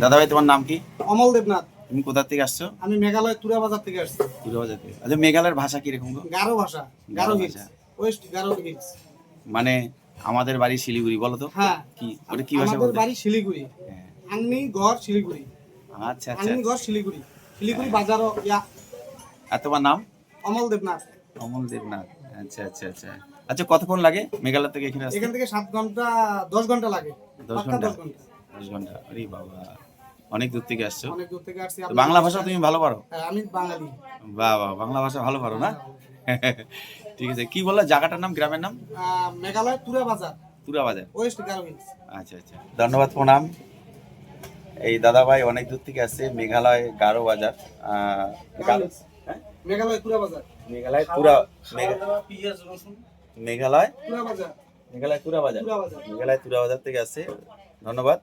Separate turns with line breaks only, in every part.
দাদা ভাই তোমার নাম কি?
অমল দেবনাথ।
তুমি কোথা থেকে আসছো?
আমি মেঘালয় তুরা বাজার থেকে আসছি।
তুরা বাজার থেকে। আচ্ছা, মেঘালয়ের ভাষা কিরকম গো?
গারো ভাষা, Garo hills, West Garo hills.
মানে আমাদের বাড়ি শিলিগুড়ি, বলো তো।
হ্যাঁ,
কি ওটা কি ভাষা
আমাদের
বলতে?
বাড়ি শিলিগুড়ি।
হ্যাঁ।
আংনি গড় শিলিগুড়ি।
আচ্ছা আচ্ছা।
আংনি গড় শিলিগুড়ি, শিলিগুড়ি বাজারও ইয়া।
আর তোমার নাম?
অমল দেবনাথ।
অমল দেবনাথ। আচ্ছা আচ্ছা আচ্ছা। আচ্ছা, কতক্ষণ লাগে মেঘালয় থেকে এখানে আসতে?
এখান থেকে 7 ঘন্টা 10 ঘন্টা লাগে।
10
পাক্কা
ঘন্টা?
10 ঘন্টা।
10 ঘন্টা। আরে বাবা, অনেক দূর থেকে আসছো।
অনেক দূর থেকে আসছি।
তো বাংলা ভাষা তুমি ভালো পারো?
হ্যাঁ, আমি বাঙালি।
বাহ বাহ, বাংলা ভাষা ভালো পারো না? ঠিক আছে, কি বললা জায়গাটার নাম, গ্রামের নাম?
মেঘালয় তুরা বাজার,
তুরা বাজার।
West Garo hills.
আচ্ছা আচ্ছা, ধন্যবাদ, প্রণাম। এই দাদা ভাই অনেক দূর থেকে আসছে, মেঘালয় গারো বাজার। গারো- হ্যাঁ?
মেঘালয় তুরা বাজার।
মেঘালয় তুরা মেঘালয়
তুরা বাজার।
মেঘালয় তুরা বাজার।
তুরা বাজার।
মেঘালয় তুরা বাজার থেকে আসছে, ধন্যবাদ।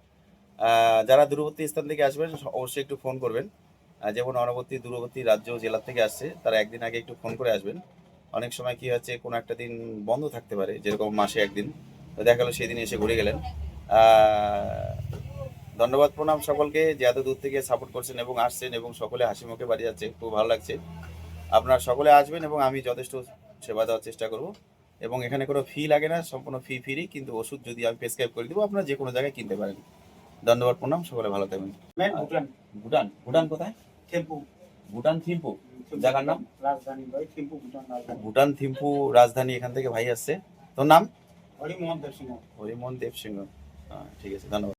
যারা দূরবর্তী স্থান থেকে আসবেন অবশ্যই একটু ফোন করবেন। যেমন দূরবর্তী রাজ্য জেলা থেকে আসছে, তারা একদিন আগে একটু ফোন করে আসবেন। অনেক সময় কি হচ্ছে, কোনো একটা দিন বন্ধ থাকতে পারে, যেরকম মাসে একদিন, তো দেখা গেলো সেদিন এসে ঘুরে গেলেন। ধন্যবাদ, প্রণাম সকলকে যে এত দূর থেকে সাপোর্ট করছেন এবং আসছেন, এবং সকলে হাসি মুখে বাড়ি যাচ্ছে, খুব ভালো লাগছে। আপনারা সকলে আসবেন এবং আমি যথেষ্ট সেবা দেওয়ার চেষ্টা করব। এবং এখানে কোনো ফি লাগে না, সম্পূর্ণ ফি ফ্রি, কিন্তু ওষুধ যদি আমি প্রেসক্রাইব করে দেবো, আপনারা যে কোনো জায়গায় কিনতে পারেন। ধন্যবাদ, প্রণাম, সকলে ভালো থাকবেন।
ভুটান।
ভুটান? ভুটান কোথায়?
থিম্পু।
ভুটান থিম্পু জায়গার নাম?
রাজধানী ভাই, থিম্পু ভুটান রাজধানী।
ভুটান থিম্পু রাজধানী, এখান থেকে ভাই আসছে। তোর নাম?
হরিমোহন দেব সিংহ।
হরিমোহন দেব সিংহ। ঠিক আছে, ধন্যবাদ।